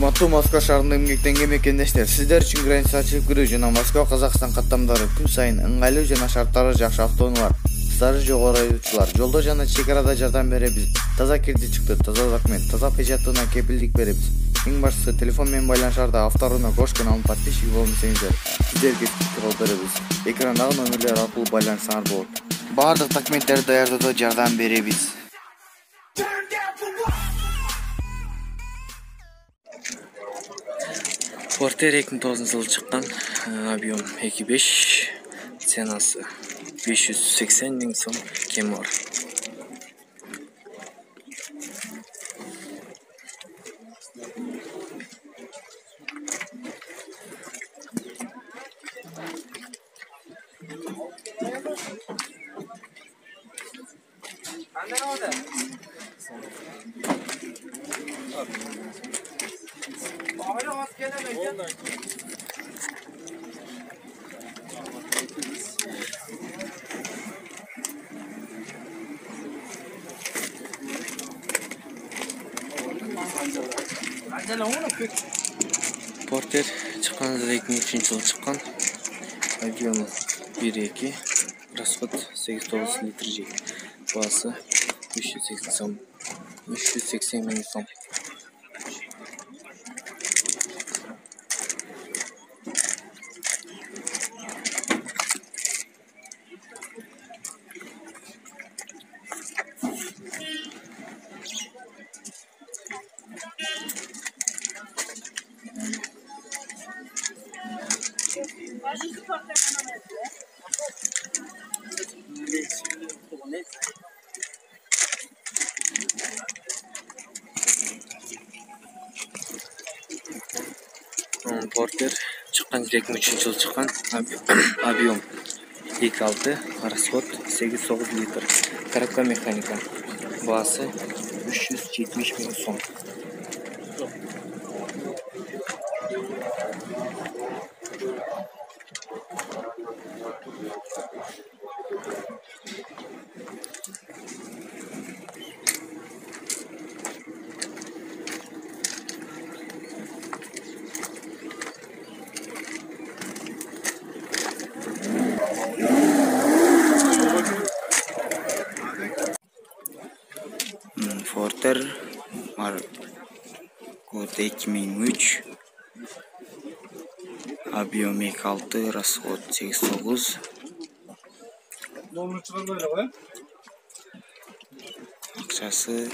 Урматтуу Москва шаарынын эмгектенген мекендештер, сиздер үчүн граница ачылып кирүү жана Москва Казакстан каттамдары күн сайын ыңгайлуу жана шарттары жакшы автоунаалар, стажы жогору айдоочулар жолдо жана чек-арада жардам беребиз. Таза кирди чыкты, таза документ, таза печатына кепилдик беребиз. Эң башкысы телефон менен байланышарда авторуна кошкон алып подписчик болмосоңуздар, сиздерге кылып беребиз. Экрандагы номерлер аркылуу байланышсаңар болот. Бардык документтерди даярдоодо жардам беребиз. Porter 2009-жылы чыккан, объем 2.5, ценасы 580 000 сом кеми бар. Porter чыкканда 2003-жылы чыккан, объемы 1.2, расход 8-9 литр жей, баасы 380 000 сом. Porter чыккан 2003-жылы чыккан, объем 2.6, расход 8-9 литр, коробка механика, баасы 370 000 сом. Porter код 2003, объем 2.6, расход 8-9, акчасы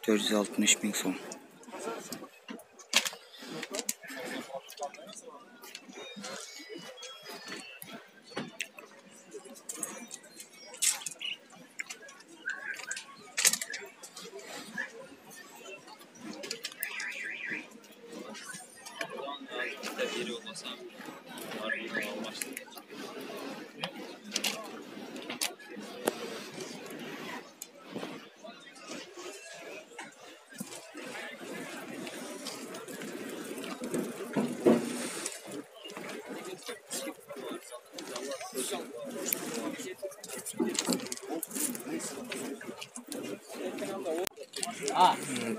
460 000 сом.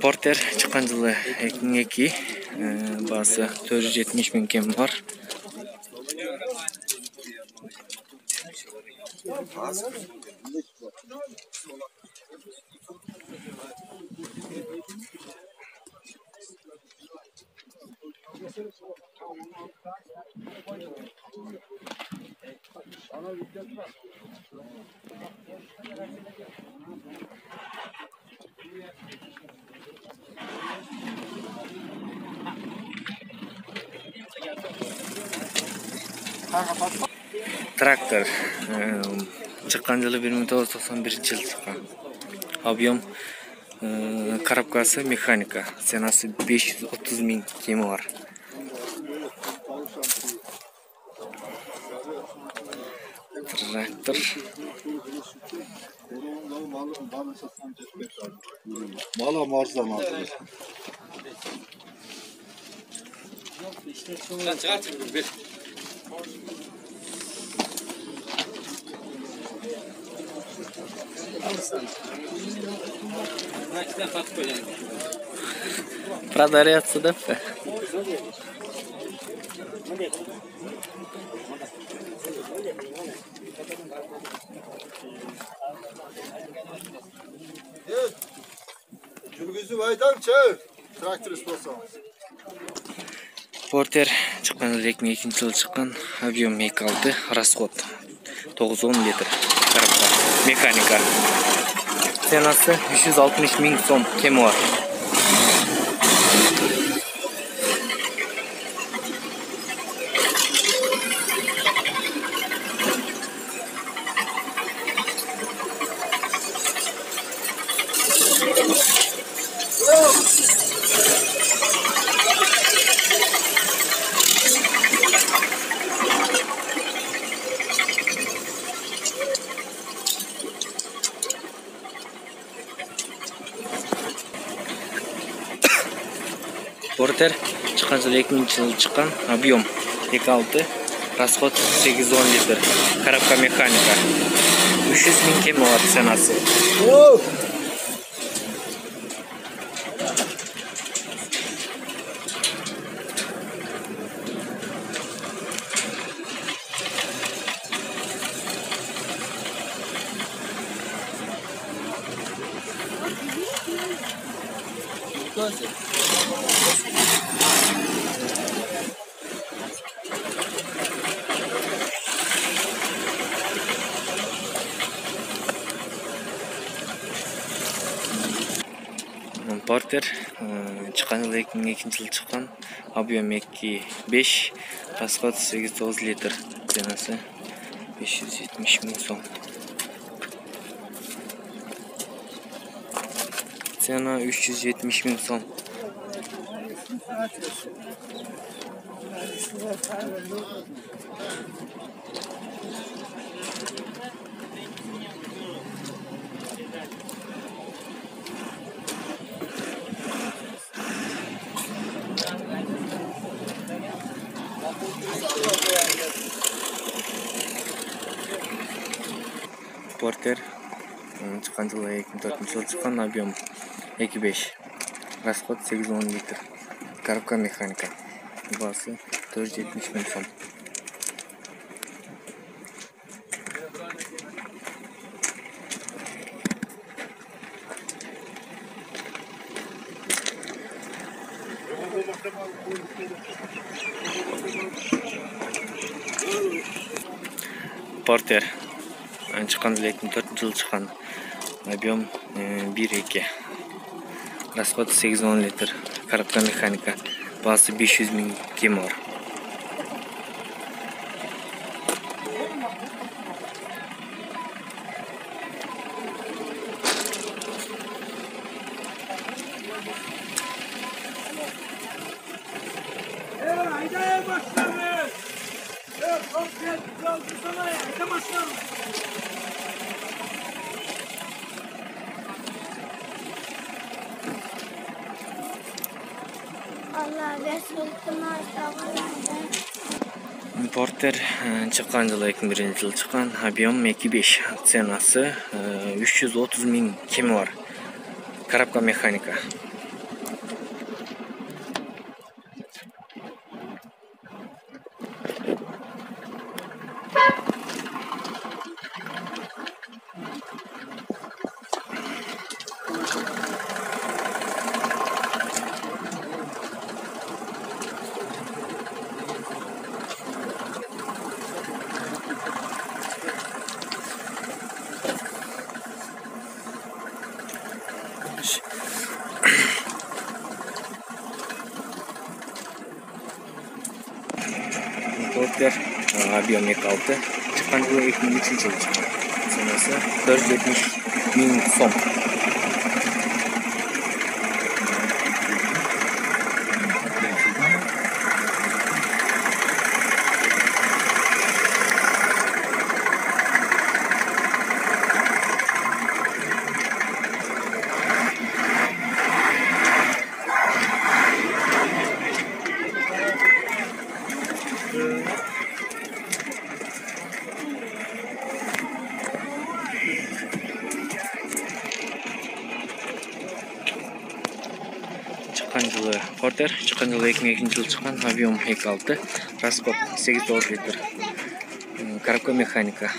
Porter чыккан жылы 2002, баасы 470 000 кеми бар. Трактор чыккан жылы 1991-жылы чыккан, объем, коробкасы механика, ценасы 530 000 кеми бар. Трактор Mala marza marza. Nakite katkı önemli. Продается депті. Жүргізіп айтамчы, тракторист болсаңыз. Портер шыққан 2002 жылы шыққан, объем 2.6, расход 9-10 литр. Коробка механика. Ценасы 360 000 сом, кемі бар. Портер шыққан жылы 2000 жылы шыққан, объем 2.6, расход 8-10 литр. Коробка механика. 300 000 кемі бар ценасы. Портер шыққан жылы 2002 жылы шыққан, объем 2.5, расход 8-9 литр. Ценасы 570 000 сом. Цена 370 000 сом. Портер шыққан жылы 2004 жылы шыққан, объем 2.5, расход 8-10 литр. Коробка механика. Басы 470 000 сом. Портер шыққан жылы 2004 жылы шыққан, объем 1.2, расход 8-10 литр. Коробка механика. Басы 500 000 кемі бар. Портер шыққан жылы 2001 жылы шыққан, объем 2.5, ценасы 330 000 кемі бар. Коробка механика. Портер объем 2.6, шыққан жылы 2003 жылы шыққан. Ценасы 470 000 сом. чыккан жылы Портер, чыккан жылы 2002 жылы чыккан, объем 2.6, расход 8-9 литр. Коробка механика.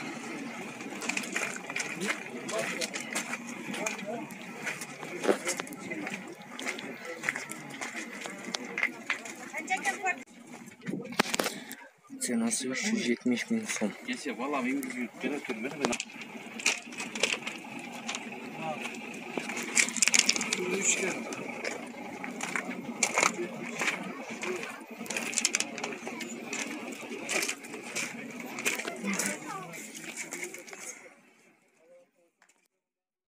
Ценасы 370 000 сом.